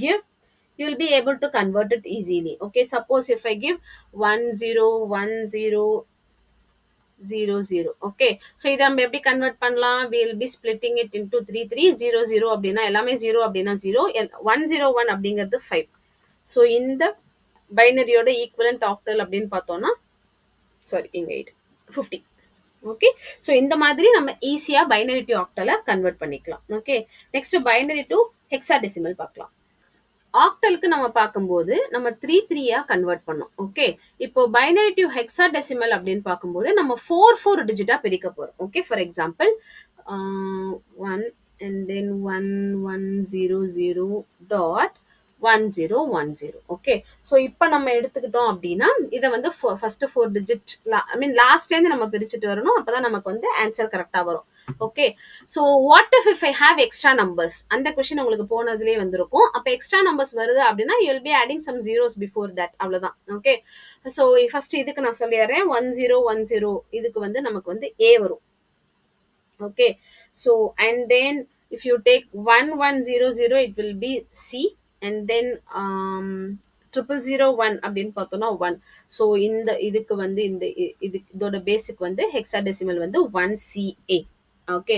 give you will be able to convert it easily. Okay. Suppose if I give 101000. Okay. So இதை நம்ம எப்படி கன்வெர்ட் பண்ணலாம், we will be splitting it into 3300 அப்படின்னா எல்லாமே 0 அப்படின்னா 0, 101 அப்படிங்கிறது 5. ஸோ இந்த பைனரியோட ஈக்குவலன்ட் ஆக்டல் அப்படின்னு பார்த்தோம்னா சாரி இங்க 50. ஓகே. ஸோ இந்த மாதிரி நம்ம ஈஸியா பைனரி டு ஆக்டலை கன்வெர்ட் பண்ணிக்கலாம். Okay. Next binary to hexadecimal பார்க்கலாம். ஆக்டலுக்கு நம்ம பார்க்கும்போது நம்ம 3 கன்வெர்ட் பண்ணோம். ஓகே. இப்போ பைனரி டு ஹெக்ஸாடெசிமல் அப்படின்னு பார்க்கும்போது நம்ம 4 டிஜிட்டா பிரிக்க போறோம். Okay. For example 1 and then 1100.1010. Okay. So இப்போ நம்ம எடுத்துக்கிட்டோம் அப்படின்னா இதை வந்து ஃபர்ஸ்ட் 4 digit ஐ மீன் லாஸ்ட்லேருந்து நம்ம பிரிச்சுட்டு வரணும். அப்பதான் நமக்கு வந்து ஆன்சர் கரெக்டா வரும். Okay. So what if I have extra numbers, அந்த கொஸ்டின் உங்களுக்கு போனதுலேயே வந்திருக்கும். அப்போ எக்ஸ்ட்ரா நம்பர்ஸ் வருது அப்படின்னா you will be adding some zeros before that. அவ்வளோதான். ஓகே. ஸோ ஃபர்ஸ்ட் இதுக்கு நான் சொல்லிடுறேன். 1010 இதுக்கு வந்து நமக்கு வந்து ஏ வரும். Okay. So and then if you take 1100 it will B C. and then 0001 அப்படின்னு பார்த்தோம்னா 1. ஸோ இந்த இதுக்கு வந்து இதோட பேசிக் வந்து ஹெக்ஸாடெசிமல் வந்து 1CA. Okay.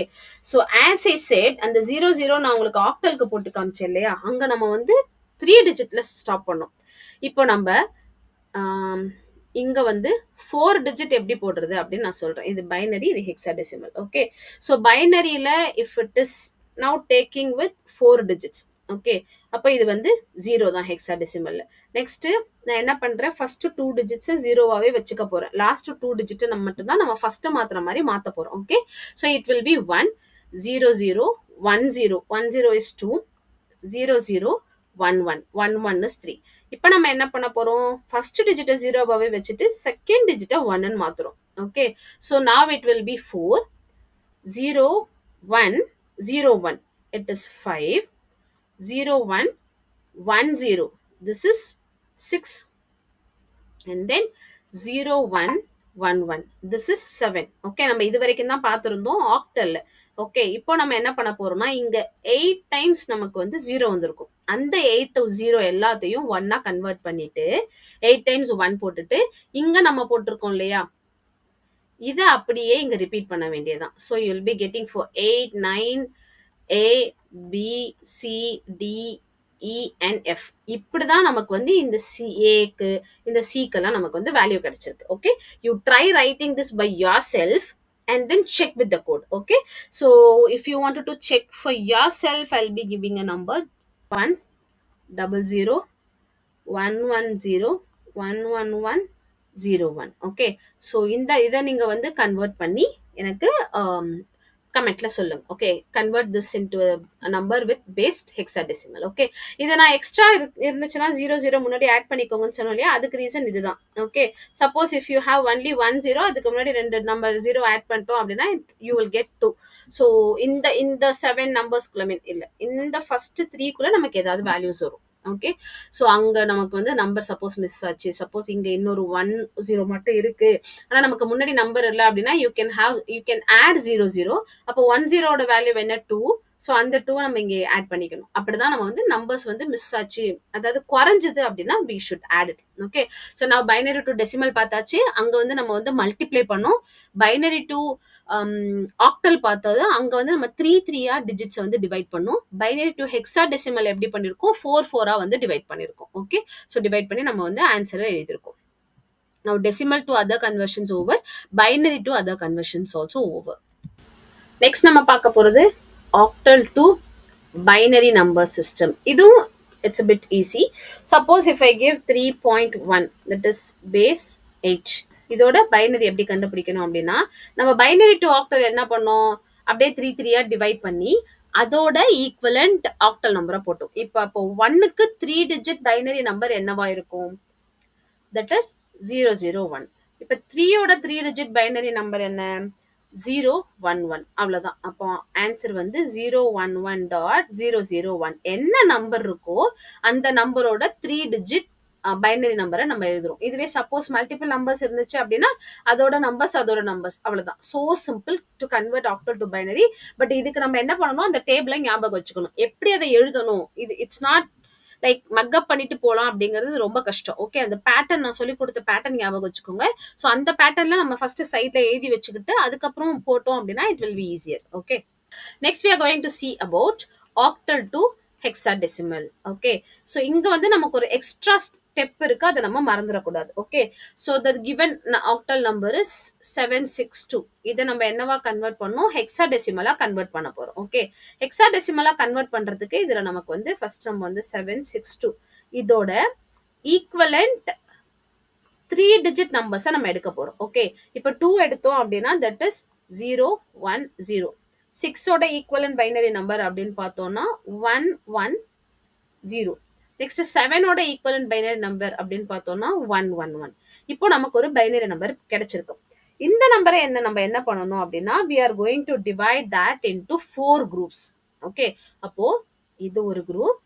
So as I set, அந்த 00 நான் உங்களுக்கு ஆக்டலுக்கு போட்டு காமிச்சேன் இல்லையா, அங்க நம்ம வந்து 3 டிஜிட்ல ஸ்டாப் பண்ணோம். இப்போ நம்ம இங்க வந்து 4 டிஜிட் எப்படி போடுறது அப்படின்னு நான் சொல்றேன். இது பைனரி, இது ஹெக்ஸாடெசிமல். ஓகே. ஸோ பைனரியில if it is now taking with 4 digits. Okay. அப்போ இது வந்து 0 தான் ஹெக்ஸாடெசிமல்ல. நெக்ஸ்ட் நான் என்ன பண்றேன், ஃபர்ஸ்ட் 2 டிஜிட்ஸ் 0வாவே வச்சுக்க போறேன். லாஸ்ட் 2 டிஜிட் நம்ம மட்டும் தான் நம்ம ஃபர்ஸ்ட் மாத்துற மாதிரி மாத்த போறோம். Okay. So it will B 1 0 0 1 0 1 0 is 2 0 0 1 1 1 1 is 3. இப்போ நம்ம என்ன பண்ண போறோம், ஃபர்ஸ்ட் டிஜிட்டை 0வாவே வச்சுட்டு செகண்ட் டிஜிட்டை 1ன்னு மாத்துறோம். Okay. So now it will be 4 0 1 0 1. It is 5 0 1 1 0. This is 6. And then 0 1 1 1. This is 7. Okay. நம்ம இது வரைக்கும் தான் பார்த்துருந்தோம் ஆக்டல்ல. ஓகே. இப்போ நம்ம என்ன பண்ண போறோம்னா, இங்க 8 டைம்ஸ் நமக்கு வந்து 0 வந்திருக்கும். அந்த 8 to 0 எல்லாத்தையும் 1ஆ கன்வெர்ட் பண்ணிட்டு 8 டைம்ஸ் 1 போட்டுட்டு இங்க நம்ம போட்டிருக்கோம் இல்லையா, இதை அப்படியே இங்க ரிப்பீட் பண்ண வேண்டியதுதான். So you will be getting for 8 9 A B C D E and F. இப்படிதான் நமக்கு வந்து இந்த ஏக்கு இந்த சிக்கெல்லாம் நமக்கு வந்து வேல்யூ கிடைச்சிருக்கு. Okay. You try writing this by yourself and then check with the code. Okay. So if you wanted to check for yourself, I'll be giving a number 1 0 0 1 1 0 1 1 1 0 1. Okay. So இதை நீங்க வந்து convert பண்ணி எனக்கு கமெண்ட்ல சொல்லுங்க. Okay. Convert this into a number with based hexadecimal. Okay. இதை நான் extra இருந்துச்சுன்னா 0 0 முன்னாடி ஆட் பண்ணிக்கோங்கன்னு சொன்னோம் இல்லையா, அதுக்கு ரீசன் இதுதான். Okay. Suppose if you have only 1 0, அதுக்கு முன்னாடி 2 நம்பர் 0 ஆட் பண்ணிட்டோம் அப்படின்னா யூ வில் கெட் 2. ஸோ இந்த 7 நம்பர்ஸ்குள்ள இல்ல, இந்த ஃபர்ஸ்ட் 3குள்ள நமக்கு ஏதாவது வேல்யூஸ் வரும். ஓகே. ஸோ அங்க நமக்கு வந்து நம்பர் சப்போஸ் மிஸ் ஆச்சு, சப்போஸ் இங்க இன்னொரு 1 0 மட்டும் இருக்கு, ஆனா நமக்கு முன்னாடி நம்பர் இல்லை அப்படின்னா யூ கேன் ஆட் 0 0. அப்போ 1 0ஓட வேல்யூ என்ன 2. ஸோ அந்த 2 நம்ம இங்கே ஆட் பண்ணிக்கணும். அப்படிதான் நம்ம வந்து நம்பர்ஸ் வந்து மிஸ் ஆச்சு, அதாவது குறைஞ்சது அப்படின்னா we should add it. Okay. So நான் பைனரி டு டெசிமல் பார்த்தாச்சு, அங்க வந்து நம்ம வந்து மல்டிப்ளை பண்ணோம். பைனரி டு ஆக்டல் பார்த்தது, அங்க வந்து நம்ம 3 3ஆ டிஜிட்ஸ் வந்து டிவைட் பண்ணோம். பைனரி டு ஹெக்ஸாடெசிமல் எப்படி பண்ணிருக்கோம், 4 4ஆ வந்து டிவைட் பண்ணிருக்கோம். ஓகே. ஸோ டிவைட் பண்ணி நம்ம வந்து ஆன்சரை எழுதியிருக்கோம். Now decimal to other conversions over, binary to other conversions also over. Next நம்ம பார்க்க போறது octal to binary number system. இதுவும் it's a bit easy. Suppose if I give 3.1, that is base 8. இதோட பைனரி எப்படி கண்டுபிடிக்கணும் அப்படின்னா, நம்ம பைனரி டு ஆக்டல் என்ன பண்ணோம், அப்படியே 3 3ஆ டிவைட் பண்ணி அதோட ஈக்குவலண்ட் ஆக்டல் நம்பரை போட்டோம். இப்போ 1க்கு 3 டிஜிட் பைனரி நம்பர் என்னவா இருக்கும், that is 001. இப்போ 3ஓட 3 டிஜிட் பைனரி நம்பர் என்ன, 011. அவ்வளவுதான். அப்போ ஆன்சர் வந்து 011.001. என்ன நம்பர் இருக்கோ அந்த நம்பரோட 3 டிஜிட் பைனரி நம்பரை நம்ம எழுதுறோம். இதுவே சப்போஸ் மல்டிபிள் நம்பர்ஸ் இருந்துச்சு அப்படின்னா அதோட நம்பர்ஸ் அவ்வளவுதான். So simple to convert octal to binary. But இதுக்கு நம்ம என்ன பண்ணணும், அந்த டேபிளை ஞாபகம் வச்சுக்கணும், எப்படி அதை எழுதணும். இட்ஸ் நாட் லைக் மக்கப் பண்ணிட்டு போலாம் அப்படிங்கிறது ரொம்ப கஷ்டம். ஓகே. அந்த பேட்டர்ன் நான் சொல்லி கொடுத்த பேட்டர்ன் ஞாபகம் வச்சுக்கோங்க. ஸோ அந்த பேட்டர்ன்ல நம்ம ஃபர்ஸ்ட் சைட்ல எழுதி வச்சுக்கிட்டு அதுக்கப்புறம் போட்டோம் அப்படின்னா it will B easier. Okay. Next we are going to see about octal to hexadecimal. Okay. So இங்க வந்து நமக்கு ஒரு எக்ஸ்ட்ரா ஸ்டெப் இருக்கு, அதை நம்ம மறந்துடக்கூடாது. Okay. So the given octal number is 762. இதை நம்ம என்னவா கன்வெர்ட் பண்ணோம், ஹெக்ஸாடெசிமலா கன்வெர்ட் பண்ண போறோம். ஓகே. ஹெக்ஸாடெசிமலா கன்வெர்ட் பண்றதுக்கு இதுல நமக்கு வந்து ஃபர்ஸ்ட் நம்ம வந்து 762 இதோட ஈக்குவலண்ட் 3 டிஜிட் நம்பர்ஸை நம்ம எடுக்க போறோம். ஓகே. இப்போ 2 எடுத்தோம் அப்படின்னா தட் இஸ் 010. 6ஓட ஈக்குவலண்ட் பைனரி நம்பர் அப்படின்னு பார்த்தோம்னா 110. நெக்ஸ்ட் 7ஓட ஈக்குவலண்ட் பைனரி நம்பர் அப்படின்னு பார்த்தோம்னா 111. இப்போ நமக்கு ஒரு பைனரி நம்பர் கிடைச்சிருக்கும். இந்த நம்பரை நம்ம என்ன பண்ணணும் அப்படின்னா, we are going to divide that into 4 groups. Okay. அப்போ இது ஒரு குரூப்,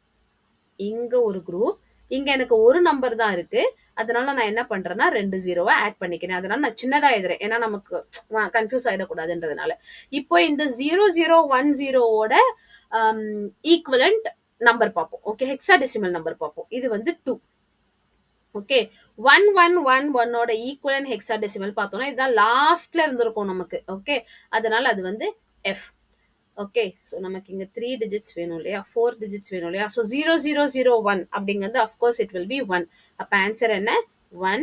இங்க ஒரு குரூப், இங்க எனக்கு ஒரு நம்பர் தான் இருக்கு, அதனால நான் என்ன பண்றேன்னா 2 0 ஆட் பண்ணிக்கிறேன். அதனால நான் சின்னதா எழுதுறேன், ஏன்னா நமக்கு கன்ஃபியூஸ் ஆயிடக்கூடாதுன்றதுனால. இப்போ இந்த 0010ஓட ஈக்குவலண்ட் நம்பர் பார்ப்போம். ஓகே. ஹெக்ஸாடெசிமல் நம்பர் பார்ப்போம். இது வந்து 2. ஓகே 1111 ஓட ஈக்குவலன்ட் ஹெக்ஸாடெசிமல் பார்த்தோம்னா இதுதான் லாஸ்ட்ல இருந்திருக்கும் நமக்கு. ஓகே அதனால அது வந்து எஃப். ஓகே ஸோ நமக்கு இங்கே 3 டிஜிட்ஸ் வேணும் இல்லையா, 4 டிஜிட்ஸ் வேணும் இல்லையா. ஸோ 0001 அப்படிங்கிறது அஃப்கோர்ஸ் இட் வில் பி 1. அப்போ ஆன்சர் என்ன 1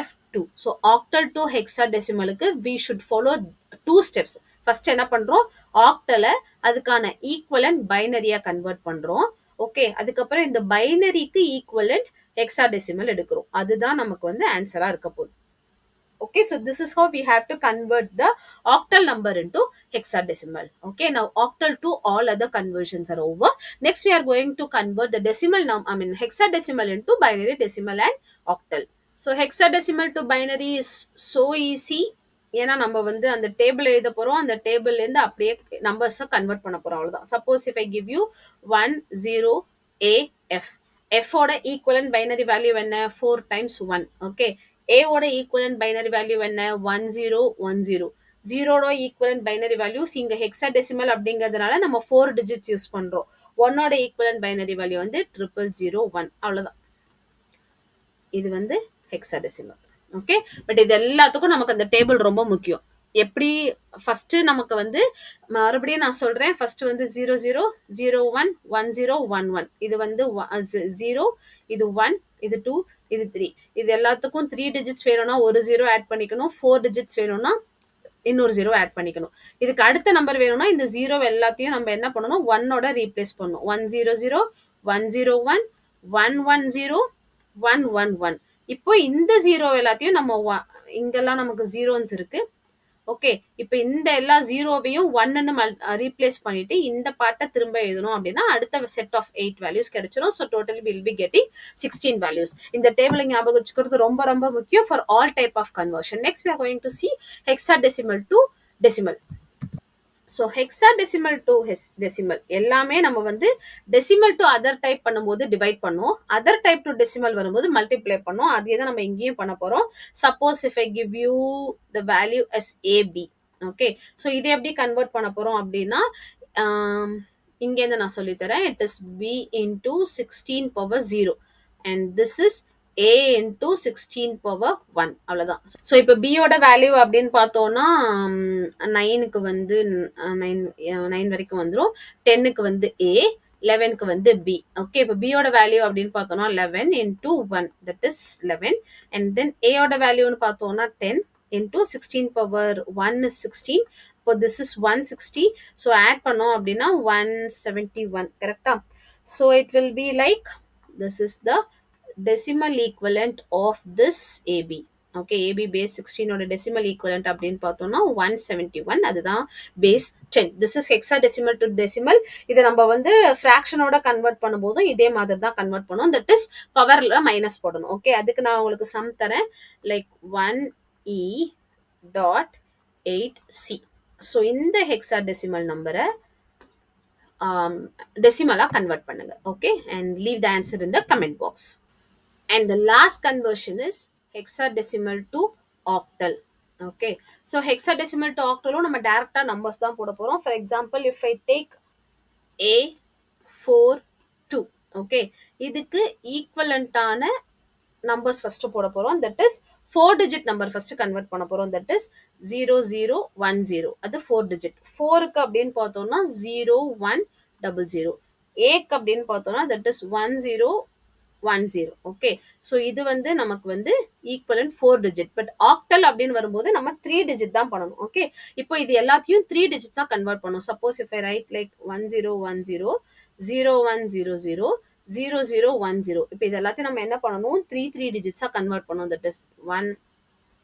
F2. ஸோ ஆக்டல் டு ஹெக்ஸாடெசிமலுக்கு we should follow 2 steps. First என்ன பண்றோம், ஆக்டலை அதுக்கான ஈக்குவலன்ட் பைனரியா கன்வெர்ட் பண்றோம். ஓகே அதுக்கப்புறம் இந்த பைனரிக்கு ஈக்குவலன்ட் ஹெக்ஸாடெசிமல் எடுக்கிறோம். அதுதான் நமக்கு வந்து ஆன்சரா இருக்க போகுது. Okay, so this is how we have to convert the octal number into hexadecimal. Okay, now octal to all other conversions are over. Next we are going to convert the decimal hexadecimal into binary, decimal and octal. So hexadecimal to binary is so easy. ஏன்னா நம்ம வந்து அந்த table எழுத போறோம், அந்த டேபிள்ல இருந்து அப்படியே நம்பர்ஸை கன்வெர்ட் பண்ண போறோம், அவ்வளவுதான். Suppose if I give you 10AF, F ஓட ஈக்குவலன்ட் பைனரி வேல்யூ என்ன 4 times 1. ஓகே A ஓட ஈக்குவலன்ட் பைனரி வேல்யூ என்ன 1010. 0 ஓட ஈக்குவலன்ட் பைனரி வேல்யூஸ் இங்க ஹெக்ஸாடெசிமல் அப்படிங்கிறதுனால நம்ம 4 டிஜிட்ஸ் யூஸ் பண்றோம். 1 ஓட ஈக்குவலன்ட் பைனரி வேல்யூ வந்து 0001, அவ்வளவுதான். இது வந்து ஹெக்ஸாடெசிமல். ஓகே பட் இது எல்லாத்துக்கும் நமக்கு அந்த டேபிள் ரொம்ப முக்கியம். எப்படி ஃபர்ஸ்ட் நமக்கு வந்து மறுபடியும் நான் சொல்றேன், ஃபர்ஸ்ட் வந்து 00011011 இது வந்து 0, இது 1, இது 2, இது 3. இது எல்லாத்துக்கும் 3 டிஜிட்ஸ் வேணும்னா ஒரு 0 ஆட் பண்ணிக்கணும், 4 டிஜிட்ஸ் வேணும்னா இன்னொரு 0 ஆட் பண்ணிக்கணும். இதுக்கு அடுத்த நம்பர் வேணும்னா இந்த 0 எல்லாத்தையும் நம்ம என்ன பண்ணணும் 1ஓட ரீப்ளேஸ் பண்ணணும். 100 101 110 111. இப்போ இந்த 0 எல்லாத்தையும் நம்ம இங்கெல்லாம் நமக்கு ஜீரோன்ஸ் இருக்கு. ஓகே இப்போ இந்த எல்லா 0வையும் 1ன்னு ரீப்ளேஸ் பண்ணிட்டு இந்த பார்ட்டை திரும்ப எழுதணும் அப்படின்னா அடுத்த செட் ஆஃப் 8 வேல்யூஸ் கிடைச்சிடும். So totally will be getting 16 values. இந்த டேபிளை ஞாபகம் வச்சுக்கிறது ரொம்ப ரொம்ப முக்கியம் for all type of conversion. Next we are going to see hexadecimal to decimal. So hexadecimal to decimal எல்லாமே நம்ம வந்து டெசிமல் டு அதர் டைப் பண்ணும்போது டிவைட் பண்ணுவோம், அதர் டைப் டு டெசிமல் வரும்போது மல்டிப்ளை பண்ணுவோம். அதே தான் நம்ம இங்கேயும் பண்ண போறோம். Suppose if I give you the value as AB. Okay so இதை எப்படி கன்வெர்ட் பண்ண போறோம் அப்படின்னா இங்கேருந்து நான் சொல்லித்தரேன். It is B into 16 power 0 and this is A into 16 power 1, அவ்வளவுதான். ஸோ இப்போ பியோட வேல்யூ அப்படின்னு பார்த்தோம்னா 9க்கு வந்து 9 வரைக்கும் வந்துடும், 10க்கு வந்து A, 11க்கு வந்து B. ஓகே இப்போ பியோட வேல்யூ அப்படின்னு பார்த்தோம்னா 11 into 1 that is 11 and then A ஓட வேல்யூன்னு பார்த்தோம்னா 10 into 16 power 1 is 16. இப்போ this is 160. ஸோ ஆட் பண்ணோம் அப்படின்னா 171, கரெக்டா? So it will be like this is the decimal equivalent of this AB. Okay, AB base 16 ஓட decimal equivalent அப்படின்னு பார்த்தோம்னா 171, அதுதான் base 10. This is hexadecimal to decimal. இதை நம்ம வந்து ஃப்ராக்ஷனோட கன்வெர்ட் பண்ணும்போதும் இதே மாதிரி தான் கன்வெர்ட் பண்ணுவோம். தட் இஸ் பவர்ல மைனஸ் போடணும். ஓகே அதுக்கு நான் உங்களுக்கு சம் தரேன், லைக் 1E.8C. ஸோ இந்த ஹெக்ஸாடெசிமல் நம்பரை டெசிமலா கன்வெர்ட் பண்ணுங்க. Okay and leave the answer in the comment box. And the last conversion is hexadecimal to octal. Okay, so hexadecimal to octal நம்ம டைரக்டா நம்பர்ஸ் தான் போட போறோம். For example, if I take A42, okay, இதுக்கு ஈக்குவலண்டான numbers first போட போறோம். That is 4 digit number first convert பண்ண போறோம். தட் இஸ் 0010, அது 4 டிஜிட். 4க்கு அப்படின்னு பார்த்தோம்னா 0100. ஏக்கு அப்படின்னு பார்த்தோம்னா தட் இஸ் 1010. ஓகே ஸோ இது வந்து நமக்கு வந்து ஈக்குவலன்ட் 4 டிஜிட். பட் ஆக்டல் அப்படின்னு வரும்போது நம்ம 3 டிஜிட் தான் பண்ணணும். ஓகே இப்போ இது எல்லாத்தையும் 3 டிஜிட் தான் கன்வெர்ட் பண்ணணும். Suppose if I right like 1010 0100 0010, இப்போ இது எல்லாத்தையும் நம்ம என்ன பண்ணணும் 3 டிஜிட்ஸா கன்வெர்ட் பண்ணணும். தட் இஸ் 1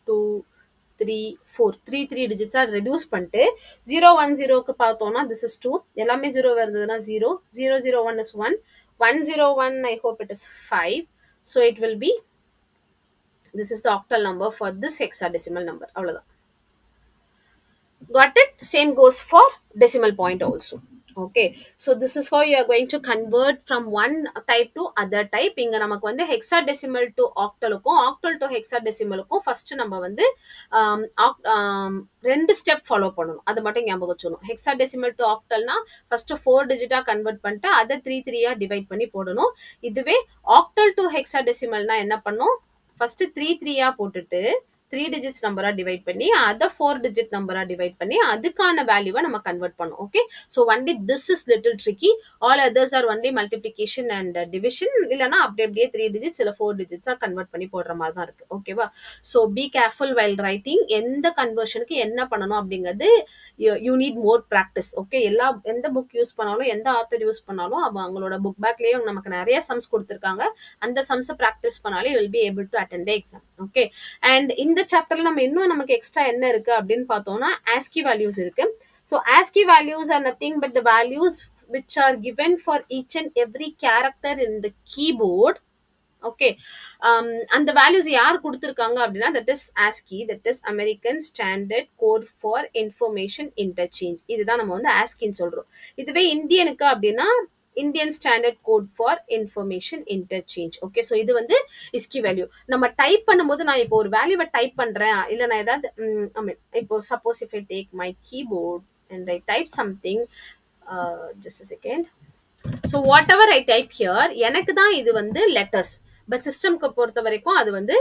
2 3 4 3 டிஜிட்ஸா ரெடியூஸ் பண்ணிட்டு 010க்கு பார்த்தோம்னா திஸ் இஸ் 2, எல்லாமே 0 வருதுன்னா 0, 001 is 1, 101 I hope it is 5. So it will be, this is the octal number for this hexadecimal number, அவ்வளவுதான். Got it? Same goes for decimal point also. Okay, so this is how you are going to convert from one type to other type. இங்க நமக்கு வந்து hexadecimal to octalக்கும் octal to hexadecimalக்கும் first நம்ம வந்து ரெண்டு step follow பண்ணணும். அது மட்டும் ஞாபகம் வச்சுக்கணும். hexadecimal to octalனா ஃபர்ஸ்ட் 4 டிஜிட்டா கன்வெர்ட் பண்ணிட்டு அதை 3 டிவைட் பண்ணி போடணும். இதுவே octal to hexadecimalனா என்ன பண்ணும், ஃபர்ஸ்ட் 3 போட்டுட்டு 3 டிஜிட்ஸ் நம்பரா டிவைட் பண்ணி அதை 4 டிஜிட் நம்பரா டிவைட் பண்ணி அதுக்கான வேல்யூவை நம்ம கன்வெர்ட் பண்ணோம். Okay, so only this is little tricky. All others are only multiplication and division. இல்லைனா அப்படியே 3 டிஜிட்ஸ் இல்லை 4 டிஜிட்ஸா கன்வெர்ட் பண்ணி போடுற மாதிரி தான் இருக்கு. ஓகேவா? So be careful while writing. எந்த கன்வர்ஷனுக்கு என்ன பண்ணணும் அப்படிங்கிறது you need more practice. Okay, எந்த புக் யூஸ் பண்ணாலும் எந்த ஆத்தர் யூஸ் பண்ணாலும் அவங்களோட புக் பேக்லேயே நமக்கு நிறைய சம்ஸ் கொடுத்துருக்காங்க. அந்த சம்ஸை ப்ராக்டிஸ் பண்ணாலே will be able to attend the exam. Okay, and இந்த சாப்டர்ல நம்ம இன்னும் நமக்கு எக்ஸ்ட்ரா என்ன இருக்கு அப்படின்னு பார்த்தோம்னா ASCII values இருக்கு. So ASCII values are nothing but the values which are given for each and every character in the keyboard. Okay, அந்த வேல்யூஸ் யார் கொடுத்துருக்காங்க அப்படின்னா that is ASCII, that is American Standard Code for Information Interchange. இதுதான் நம்ம வந்து ASCIIன்னு சொல்றோம். இதுவே இந்தியனுக்கு அப்படின்னா Indian standard code for information interchange. Okay, so இது வந்து ISCII வேல்யூ. நம்ம டைப் பண்ணும்போது நான் இப்போ ஒரு வேல்யூவை டைப் பண்றேன், இல்லை நான் ஏதாவது இப்போ suppose if I take my keyboard and I type something, just a second. So what ever I type here, எனக்கு தான் இது வந்து லெட்டர்ஸ். பட் சிஸ்டம்க்கு பொறுத்த வரைக்கும் அது வந்து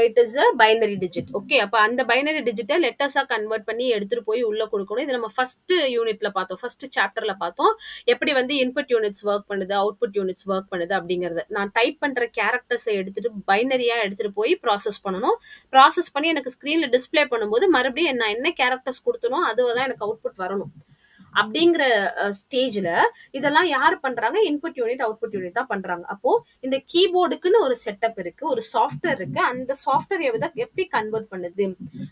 it is a binary digit. Okay, அப்போ அந்த பைனரி டிஜிட்டை லெட்டர்ஸாக கன்வெர்ட் பண்ணி எடுத்துட்டு போய் உள்ள கொடுக்கணும். இது நம்ம ஃபர்ஸ்ட் யூனிட்ல பார்த்தோம், ஃபர்ஸ்ட் சாப்டர்ல பார்த்தோம் எப்படி வந்து இன்புட் யூனிட்ஸ் ஒர்க் பண்ணுது, அவுட்புட் யூனிட்ஸ் ஒர்க் பண்ணுது அப்படிங்கிறது. நான் டைப் பண்ற கேரக்டர்ஸை எடுத்துட்டு பைனரியா எடுத்துட்டு போய் ப்ராசஸ் பண்ணணும். ப்ராசஸ் பண்ணி எனக்கு ஸ்கிரீன்ல டிஸ்பிளே பண்ணும்போது மறுபடியும் நான் என்ன கேரக்டர்ஸ் கொடுத்தனோ அதுதான் எனக்கு அவுட்புட் வரணும். அப்படிங்கிற ஸ்டேஜ்ல இதெல்லாம் யார் பண்றாங்க, இன்புட் யூனிட் அவுட்புட் யூனிட் தான் பண்றாங்க. அப்போ இந்த கீபோர்டுக்குன்னு ஒரு செட்டப் இருக்கு, ஒரு சாஃப்ட்வேர் இருக்கு. அந்த சாஃப்ட்வேர் எப்படி கன்வெர்ட் பண்ணுது,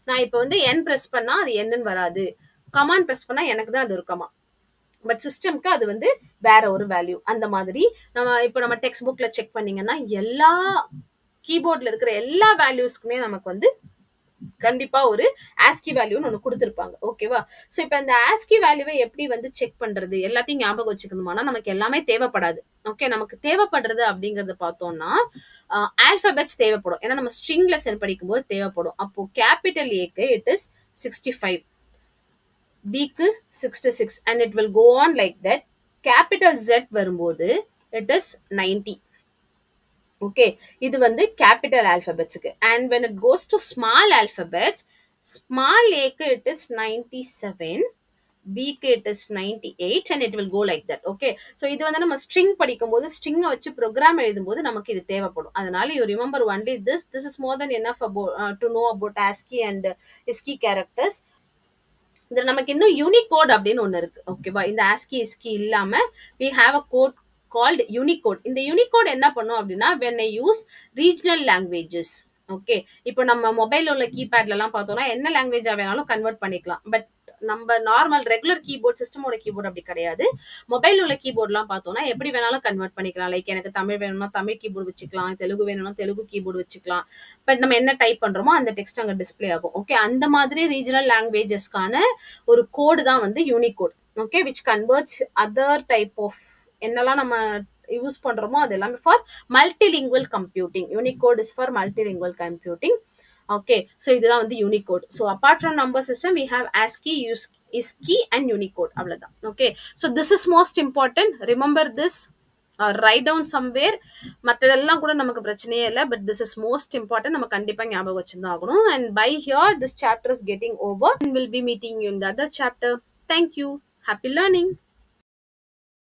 நான் இப்ப வந்து N பிரஸ் பண்ணா அது என்னன்னு வராது, கமாண்ட் பிரஸ் பண்ணா எனக்கு தான் அது ஒரு கமா, பட் சிஸ்டம்க்கு அது வந்து வேற ஒரு வேல்யூ. அந்த மாதிரி நம்ம டெக்ஸ்ட் புக்ல செக் பண்ணீங்கன்னா எல்லா கீபோர்ட்ல இருக்கிற எல்லா வேல்யூஸ்க்குமே நமக்கு வந்து கண்டிப்பா ஒரு ASCII வேல்யூன்னு ஒன்று கொடுத்துருப்பாங்க. ஓகேவா? ஸோ இப்போ இந்த ASCII வேல்யூவை எப்படி வந்து செக் பண்றது, எல்லாத்தையும் ஞாபகம் வச்சுக்கணுமானா நமக்கு எல்லாமே தேவைப்படாது. ஓகே, நமக்கு தேவைப்படுறது அப்படிங்கறத பார்த்தோம்னா ஆல்பபெட்ஸ் தேவைப்படும். ஏன்னா நம்ம ஸ்ட்ரிங்ல செல் படிக்கும்போது தேவைப்படும். அப்போ கேபிட்டல் ஏக்கு இட் இஸ் 65, பிக்கு 66 and it will go on like that. Capital Z வரும்போது it is 90. ஓகே, இது வந்து கேபிட்டல் ஆல்பபெட்ஸ்க்கு. And when it goes to small alphabets, small a-க்கு it is 97, b-க்கு it is 98 and it will go like that. Okay, so இது வந்து நம்ம string படிக்கும்போது ஸ்ட்ரிங்கை வச்சு ப்ரோக்ராம் எழுதும்போது நமக்கு இது தேவைப்படும். அதனால you remember only this is more than enough to know about ASCII and ISCII characters. இது நமக்கு இன்னும் யூனிகோட் அப்படின்னு ஒன்று இருக்கு. ஓகேவா? இந்த ASCII ISCII இல்லாம we have a code called Unicode. இந்த Unicode என்ன பண்ணும் அப்படின்னா when I use regional languages. Okay, இப்போ நம்ம மொபைல் உள்ள கீபேட்ல எல்லாம் பார்த்தோம்னா என்ன லாங்குவேஜா வேணாலும் கன்வெர்ட் பண்ணிக்கலாம். பட் நம்ம நார்மல் ரெகுலர் கீபோர்ட், சிஸ்டமோட கீபோர்ட் அப்படி கிடையாது. மொபைல் உள்ள கீபோர்ட்லாம் பார்த்தோம்னா எப்படி வேணாலும் கன்வெர்ட் பண்ணிக்கலாம். லைக் எனக்கு தமிழ் வேணும்னா தமிழ் கீபோர்டு வச்சுக்கலாம், தெலுங்கு வேணும்னா தெலுங்கு கீபோர்டு வச்சுக்கலாம். பட் நம்ம என்ன டைப் பண்றோமோ அந்த டெக்ஸ்ட் அங்கே டிஸ்பிளே ஆகும். ஓகே, அந்த மாதிரி ரீஜனல் லாங்குவேஜஸ்க்கான ஒரு கோடு தான் வந்து Unicode. Okay, which converts other type of என்னெல்லாம் நம்ம யூஸ் பண்றோமோ அது எல்லாமே for multilingual computing. Unicode is for multilingual computing. Okay, so இதுதான் வந்து Unicode. So apart from number system we have ASCII, ISCII and Unicode. அவ்வளோதான். Okay, so this is most important. Remember this, write down somewhere. மற்றதெல்லாம் கூட நமக்கு பிரச்சனையே இல்லை, but this is most important. நம்ம கண்டிப்பாக ஞாபகம் வச்சுதான் ஆகணும். And by here this chapter is getting over and we'll be meeting you in the other chapter. Thank you. Happy learning.